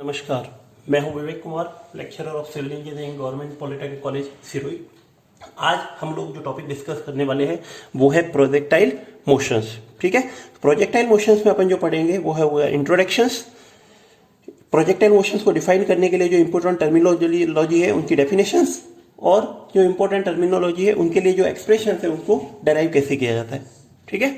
नमस्कार, मैं हूं Vivek Kumar, lecturer of civil engineering government polytechnic college Sirohi. आज हम लोग जो टॉपिक डिस्कस करने वाले हैं वो है प्रोजेक्टाइल मोशंस। ठीक है, प्रोजेक्टाइल मोशंस में अपन जो पढ़ेंगे वो है इंट्रोडक्शंस। प्रोजेक्टाइल मोशंस को डिफाइन करने के लिए जो इंपॉर्टेंट टर्मिनोलॉजी है उनकी डेफिनेशंस, और जो इंपॉर्टेंट टर्मिनोलॉजी है उनके लिए जो एक्सप्रेशन है उनको डेराइव कैसे किया जाता है। ठीक है,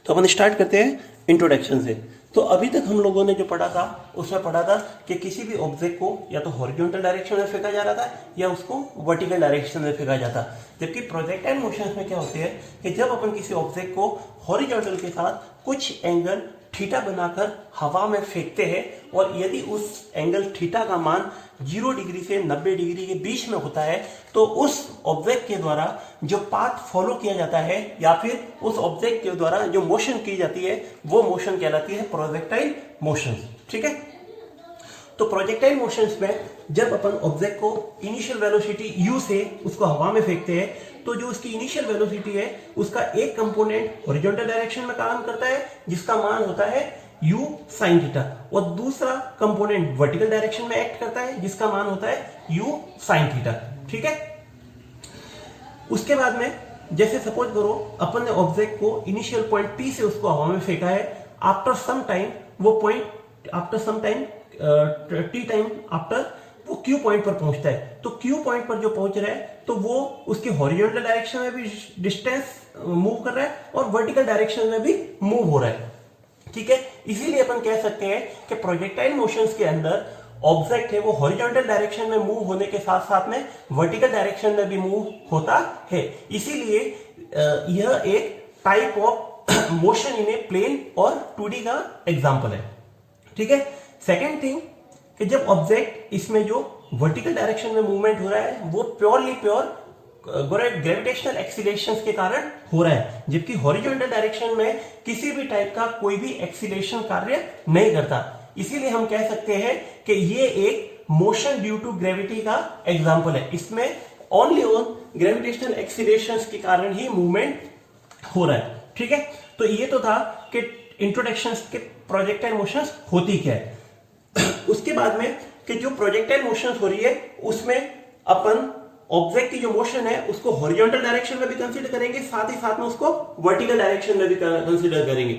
तो अपन स्टार्ट करते हैं इंट्रोडक्शन से। तो अभी तक हम लोगों ने जो पढ़ा था उसमें पढ़ा था कि किसी भी ऑब्जेक्ट को या तो हॉरिजॉन्टल डायरेक्शन में फेंका जा रहा था या उसको वर्टिकल डायरेक्शन में फेंका जाता। जबकि प्रोजेक्टाइल मोशंस में क्या होते हैं कि जब अपन किसी ऑब्जेक्ट को हॉरिजॉन्टल के साथ कुछ एंगल थीटा बनाकर हवा में फेंकते हैं और यदि उस एंगल थीटा का मान 0 डिग्री से 90 डिग्री के बीच में होता है तो उस ऑब्जेक्ट के द्वारा जो पाथ फॉलो किया जाता है या फिर उस ऑब्जेक्ट के द्वारा जो मोशन की जाती है वो मोशन कहलाती है प्रोजेक्टाइल मोशन। ठीक है, तो प्रोजेक्टाइल मोशंस में जब अपन ऑब्जेक्ट को इनिशियल वेलोसिटी u से उसको हवा में फेंकते हैं तो जो उसकी इनिशियल वेलोसिटी है उसका एक कंपोनेंट हॉरिजॉन्टल डायरेक्शन में काम करता है जिसका मान होता है u sin थीटा, और दूसरा कंपोनेंट वर्टिकल डायरेक्शन में एक्ट करता है जिसका मान होता है u sin थीटा। ठीक है, उसके बाद में जैसे सपोज करो अपन ने ऑब्जेक्ट को इनिशियल पॉइंट P से उसको हवा में फेंका है, आफ्टर सम टाइम वो point after some time T time after वो क्यू पॉइंट पर पहुंचता है। तो क्यू पॉइंट पर जो पहुंच रहा है तो वो उसकी हॉरिजॉन्टल डायरेक्शन में भी डिस्टेंस मूव कर रहा है और वर्टिकल डायरेक्शन में भी मूव हो रहा है। ठीक है, इसीलिए अपन कह सकते हैं कि प्रोजेक्टाइल मोशंस के अंदर ऑब्जेक्ट है वो हॉरिजॉन्टल डायरेक्शन में मूव होने के साथ साथ में वर्टिकल डायरेक्शन में भी मूव होता है। इसीलिए यह एक type of motion in a plane और 2D का एग्जांपल है। ठीक है, सेकेंड थिंग कि जब ऑब्जेक्ट इसमें जो वर्टिकल डायरेक्शन में मूवमेंट हो रहा है वो प्योर ग्रेविटेशनल एक्सीलरेशंस के कारण हो रहा है, जबकि हॉरिजॉन्टल डायरेक्शन में किसी भी टाइप का कोई भी एक्सीलरेशन कार्य नहीं करता। इसीलिए हम कह सकते हैं कि ये एक मोशन ड्यू टू ग्रेविटी का एग्जांपल है। इसमें ओनली ऑन ग्रेविटेशनल एक्सीलरेशंस के कारण ही मूवमेंट हो रहा है। ठीक है, तो ये तो था कि इंट्रोडक्शंस के प्रोजेक्टाइल मोशंस होती क्या है। उसके बाद में कि जो प्रोजेक्टाइल मोशंस हो रही है उसमें अपन ऑब्जेक्ट की जो मोशन है उसको हॉरिजॉन्टल डायरेक्शन में भी कंसीडर करेंगे, साथ ही साथ में उसको वर्टिकल डायरेक्शन में भी कंसीडर करेंगे।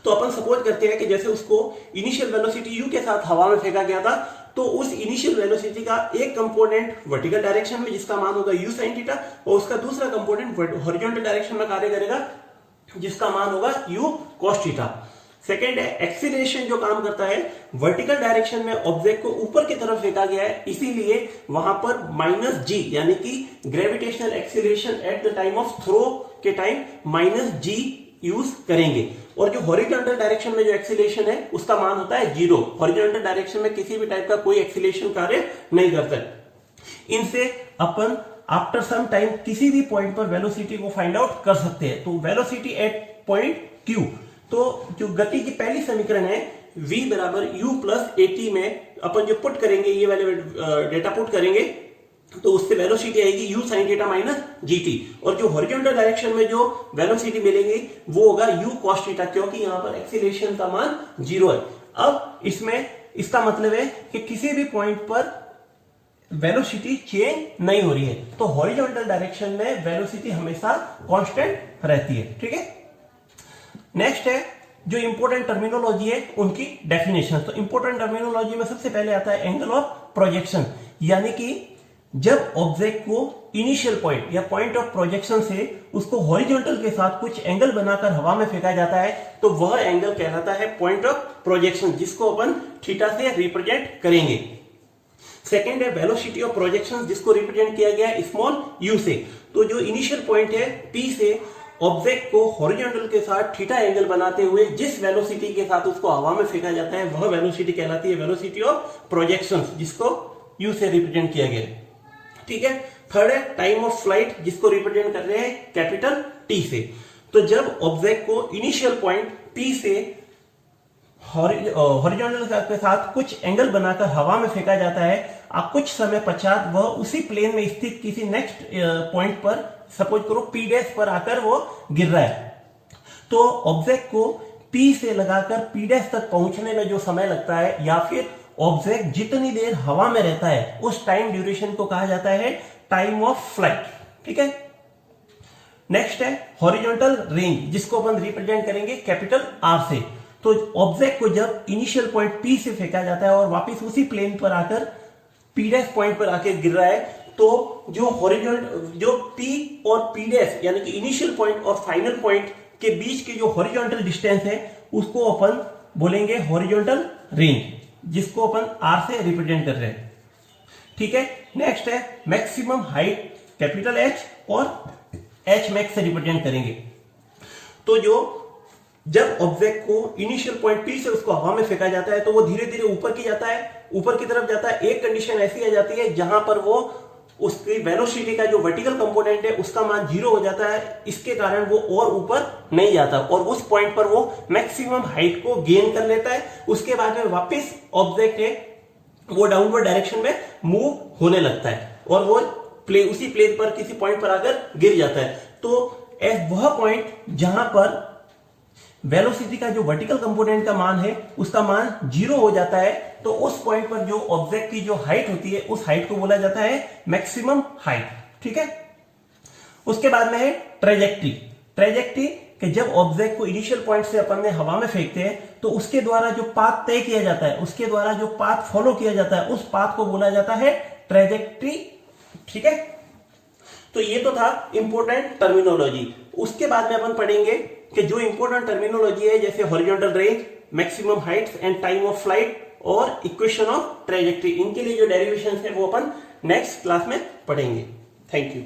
तो अपन सपोज करते हैं कि जैसे उसको इनिशियल वेलोसिटी u के साथ हवा में फेंका गया था तो उस इनिशियल वेलोसिटी का एक कंपोनेंट वर्टिकल डायरेक्शन में जिसका मान होगा u sin थीटा और उसका दूसरा कंपोनेंट हॉरिजॉन्टल डायरेक्शन में कार्य करेगा जिसका मान होगा u cos थीटा। सेकेंड है एक्सीलरेशन, जो काम करता है वर्टिकल डायरेक्शन में ऑब्जेक्ट को ऊपर की तरफ फेंका गया है, इसीलिए वहां पर -g यानी कि gravitational acceleration at the time of throw के टाइम -g यूज करेंगे। और जो हॉरिजॉन्टल डायरेक्शन में जो एक्सीलरेशन है उसका मान होता है 0। हॉरिजॉन्टल डायरेक्शन में किसी भी टाइप का कोई एक्सीलरेशन कार्य नहीं करता। इनसे अपन आफ्टर सम टाइम किसी भी पॉइंट पर वेलोसिटी को फाइंड आउट कर सकते हैं। तो वेलोसिटी एट पॉइंट Q, तो जो गति की पहली समीकरण है v बराबर u प्लस at में अपन जो पुट करेंगे ये वाले डेटा पुट करेंगे तो उससे वेलोसिटी आएगी u sin theta minus gt, और जो हॉरिजॉन्टल डायरेक्शन में जो वेलोसिटी मिलेगी वो होगा u cos थीटा, क्योंकि यहाँ पर एक्सीलरेशन का मान 0 है। अब इसमें इसका मतलब है कि किसी भी पॉइंट पर वेलोसिटी चेंज नहीं हो रही है, तो हॉरिजॉन्टल डायरेक्शन में वेलोसिटी हमेशा कांस्टेंट रहती है। ठीक है, नेक्स्ट है जो इंपॉर्टेंट टर्मिनोलॉजी है उनकी डेफिनेशन। तो इंपॉर्टेंट टर्मिनोलॉजी में सबसे पहले आता है एंगल ऑफ प्रोजेक्शन, यानी कि जब ऑब्जेक्ट को इनिशियल पॉइंट या पॉइंट ऑफ प्रोजेक्शन से उसको हॉरिजॉन्टल के साथ कुछ एंगल बनाकर हवा में फेंका जाता है तो वह एंगल कहलाता है पॉइंट ऑफ प्रोजेक्शन, जिसको अपन थीटा से रिप्रेजेंट करेंगे। सेकेंड है वेलोसिटी ऑफ प्रोजेक्शन, जिसको रिप्रेजेंट किया गया है स्मॉल u से। तो जो इनिशियल पॉइंट है P से ऑब्जेक्ट को हॉरिजॉन्टल के साथ थीटा एंगल बनाते हुए जिस वेलोसिटी के साथ उसको हवा में फेंका जाता है वह वेलोसिटी कहलाती है वेलोसिटी ऑफ प्रोजेक्शन, जिसको u से रिप्रेजेंट किया गया है। ठीक है, थर्ड है टाइम ऑफ फ्लाइट, जिसको रिप्रेजेंट कर रहे हैं कैपिटल T से। तो जब ऑब्जेक्ट को इनिशियल पॉइंट P से हॉरिजॉन्टल के साथ कुछ एंगल बनाकर हवा में फेंका जाता है, अब कुछ समय पश्चात वह उसी प्लेन में स्थित किसी नेक्स्ट पॉइंट पर सपोज करो P डैश पर आकर वो गिर रहा है, तो ऑब्जेक्ट को P से लगाकर P' तक पहुंचने में जो समय लगता है या फिर ऑब्जेक्ट जितनी देर हवा में रहता है उस टाइम ड्यूरेशन को कहा जाता है टाइम ऑफ फ्लाइट। ठीक है, नेक्स्ट है हॉरिजॉन्टल रेंज, जिसको अपन रिप्रेजेंट करेंगे कैपिटल R से। तो ऑब्जेक्ट को जब इनिशियल पॉइंट P से फेंका जाता है और वापस उसी प्लेन पर आकर P' पॉइंट पर आकर गिर रहा है, तो जो P और P' यानी कि इनिशियल पॉइंट और फाइनल पॉइंट के बीच की जो हॉरिजॉन्टल डिस्टेंस है उसको अपन बोलेंगे हॉरिजॉन्टल रेंज, जिसको अपन R से रिप्रेजेंट कर रहे हैं। ठीक है, नेक्स्ट है मैक्सिमम हाइट, कैपिटल H और H मैक्स से रिप्रेजेंट करेंगे। तो जब ऑब्जेक्ट को इनिशियल पॉइंट P से उसको हवा में फेंका जाता है तो वो धीरे धीरे ऊपर की जाता है, ऊपर की तरफ जाता है। एक कंडीशन ऐसी आ जाती है जहां पर वो उसकी वेलोसिटी का जो वर्टिकल कंपोनेंट है उसका मान 0 हो जाता है, इसके कारण वो और ऊपर नहीं जाता और उस पॉइंट पर वो मैक्सिमम हाइट को गेन कर लेता है। उसके बाद में वापस ऑब्जेक्ट है वो डाउनवर्ड डायरेक्शन में मूव होने लगता है और वो उसी प्लेन पर किसी पॉइंट पर आकर गिर जाता है। तो वह पॉइंट जहां पर वेलोसिटी का जो वर्टिकल कंपोनेंट का मान है उसका मान 0 हो जाता है, तो उस पॉइंट पर जो ऑब्जेक्ट की जो हाइट होती है उस हाइट को बोला जाता है मैक्सिमम हाइट। ठीक है, उसके बाद में है ट्रेजेक्ट्री। ट्रेजेक्ट्री कि जब ऑब्जेक्ट को इनिशियल पॉइंट से अपन ने हवा में फेंकते हैं तो उसके द्वारा जो पाथ तय किया जाता है, उसके द्वारा जो पाथ फॉलो किया जाता है, उस पाथ को बोला जाता है ट्रेजेक्ट्री। ठीक है, तो ये तो था इंपॉर्टेंट टर्मिनोलॉजी। उसके बाद में अपन पढ़ेंगे कि जो इंपॉर्टेंट टर्मिनोलॉजी है जैसे horizontal range, maximum Heights and time of flight और इक्वेशन ऑफ ट्रेजेक्ट्री, इनके लिए जो डेरिवेशन है वो अपन नेक्स्ट क्लास में पढ़ेंगे। Thank you.